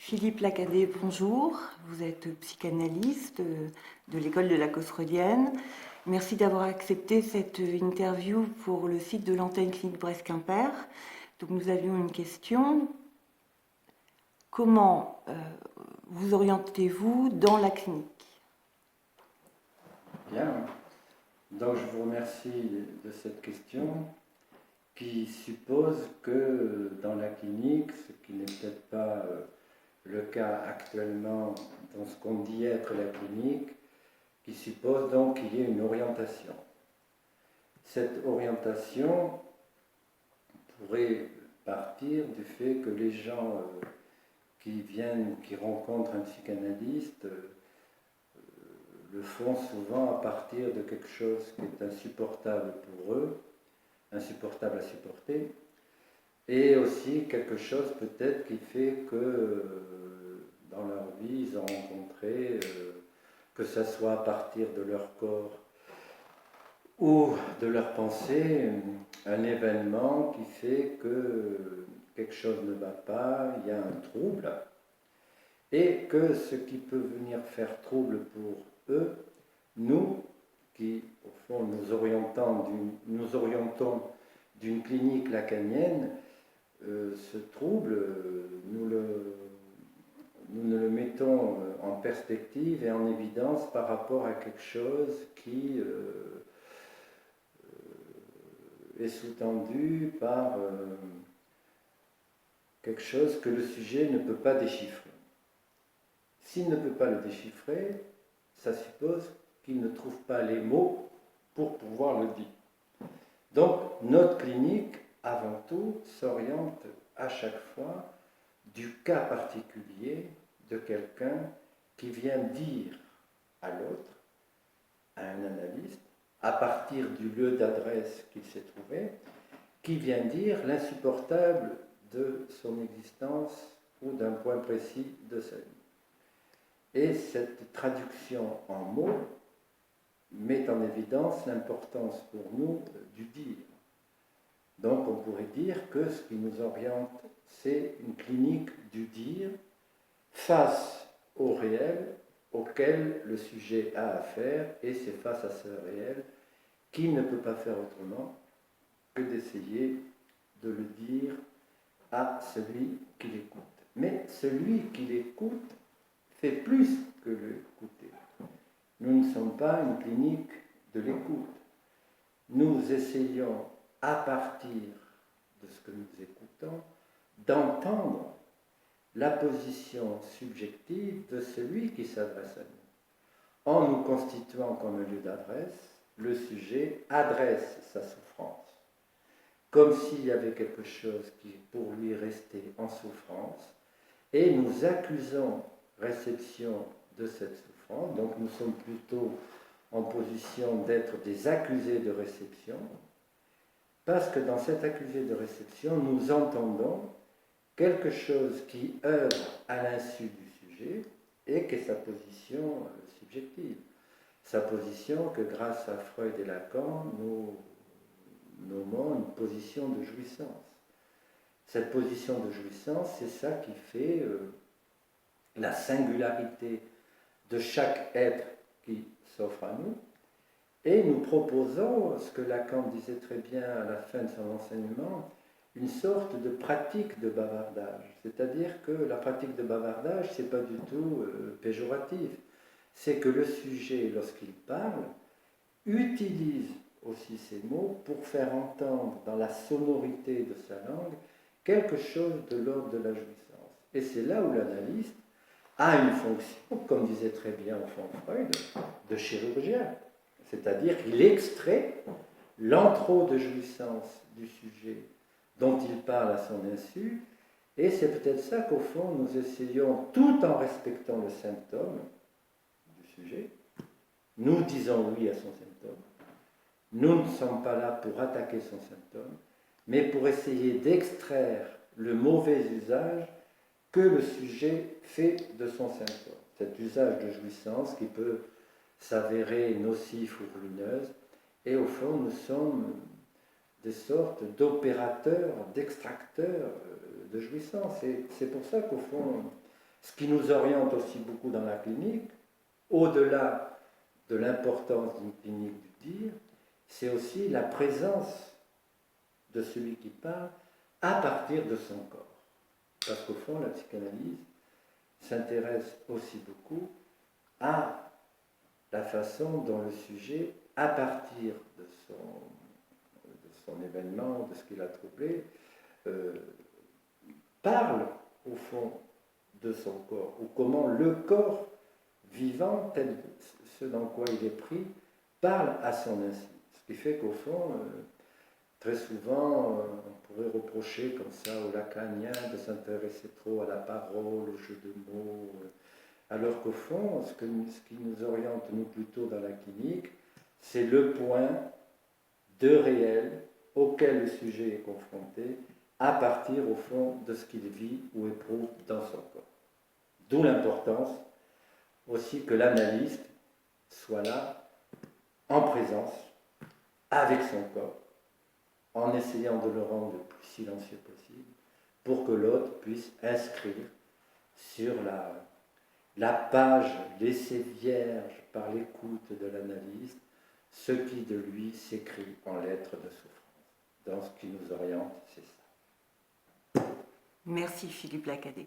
Philippe Lacadet, bonjour. Vous êtes psychanalyste de l'école de la cause freudienne. Merci d'avoir accepté cette interview pour le site de l'antenne clinique Brest-Quimper. Donc nous avions une question. Comment vous orientez-vous dans la clinique? Bien. Donc je vous remercie de cette question qui suppose que dans la clinique, ce qui n'est peut-être pas le cas actuellement dans ce qu'on dit être la clinique, qui suppose donc qu'il y ait une orientation. Cette orientation pourrait partir du fait que les gens qui viennent, qui rencontrent un psychanalyste, le font souvent à partir de quelque chose qui est insupportable pour eux, insupportable à supporter, et aussi quelque chose peut-être qui fait que dans leur vie, ils ont rencontré, que ce soit à partir de leur corps ou de leur pensée, un événement qui fait que quelque chose ne va pas, il y a un trouble, et que ce qui peut venir faire trouble pour eux, nous, qui au fond nous orientons d'une clinique lacanienne, ce trouble, nous ne le mettons en perspective et en évidence par rapport à quelque chose qui est sous-tendu par quelque chose que le sujet ne peut pas déchiffrer. S'il ne peut pas le déchiffrer, ça suppose qu'il ne trouve pas les mots pour pouvoir le dire. Donc, notre clinique, avant tout, s'oriente à chaque fois du cas particulier de quelqu'un qui vient dire à l'autre, à un analyste, à partir du lieu d'adresse qu'il s'est trouvé, qui vient dire l'insupportable de son existence ou d'un point précis de sa vie. Et cette traduction en mots met en évidence l'importance pour nous du dire. Donc on pourrait dire que ce qui nous oriente, c'est une clinique du dire face au réel auquel le sujet a affaire, et c'est face à ce réel qu'il ne peut pas faire autrement que d'essayer de le dire à celui qui l'écoute. Mais celui qui l'écoute fait plus que l'écouter. Nous ne sommes pas une clinique de l'écoute. Nous essayons, à partir de ce que nous écoutons, d'entendre la position subjective de celui qui s'adresse à nous. En nous constituant comme un lieu d'adresse, le sujet adresse sa souffrance, comme s'il y avait quelque chose qui pour lui restait en souffrance, et nous accusons réception de cette souffrance. Donc nous sommes plutôt en position d'être des accusés de réception, parce que dans cet accusé de réception, nous entendons quelque chose qui œuvre à l'insu du sujet et qui est sa position subjective. Sa position que grâce à Freud et Lacan, nous nommons une position de jouissance. Cette position de jouissance, c'est ça qui fait la singularité de chaque être qui s'offre à nous. Et nous proposons, ce que Lacan disait très bien à la fin de son enseignement, une sorte de pratique de bavardage. C'est-à-dire que la pratique de bavardage, ce n'est pas du tout péjoratif. C'est que le sujet, lorsqu'il parle, utilise aussi ces mots pour faire entendre dans la sonorité de sa langue quelque chose de l'ordre de la jouissance. Et c'est là où l'analyste a une fonction, comme disait très bien au fond Freud, de chirurgien. C'est-à-dire qu'il extrait l'antro de jouissance du sujet dont il parle à son insu, et c'est peut-être ça qu'au fond nous essayons, tout en respectant le symptôme du sujet, nous disons oui à son symptôme, nous ne sommes pas là pour attaquer son symptôme, mais pour essayer d'extraire le mauvais usage que le sujet fait de son symptôme. Cet usage de jouissance qui peut s'avérer nocif ou ruineuse, et au fond nous sommes des sortes d'opérateurs, d'extracteurs de jouissance. Et c'est pour ça qu'au fond, Ce qui nous oriente aussi beaucoup dans la clinique, au-delà de l'importance d'une clinique du dire, c'est aussi la présence de celui qui parle à partir de son corps. Parce qu'au fond, la psychanalyse s'intéresse aussi beaucoup à la façon dont le sujet, à partir de son événement, de ce qu'il a troublé, parle au fond de son corps, ou comment le corps vivant, tel ce dans quoi il est pris, parle à son insu. Ce qui fait qu'au fond, très souvent, on pourrait reprocher comme ça aux lacaniens de s'intéresser trop à la parole, au jeu de mots, alors qu'au fond, ce qui nous oriente, nous, plutôt dans la clinique, c'est le point de réel auquel le sujet est confronté à partir, au fond, de ce qu'il vit ou éprouve dans son corps. D'où l'importance aussi que l'analyste soit là, en présence, avec son corps, en essayant de le rendre le plus silencieux possible, pour que l'autre puisse inscrire sur la page laissée vierge par l'écoute de l'analyste ce qui de lui s'écrit en lettres de souffrance. Dans ce qui nous oriente, c'est ça. Merci Philippe Lacadé.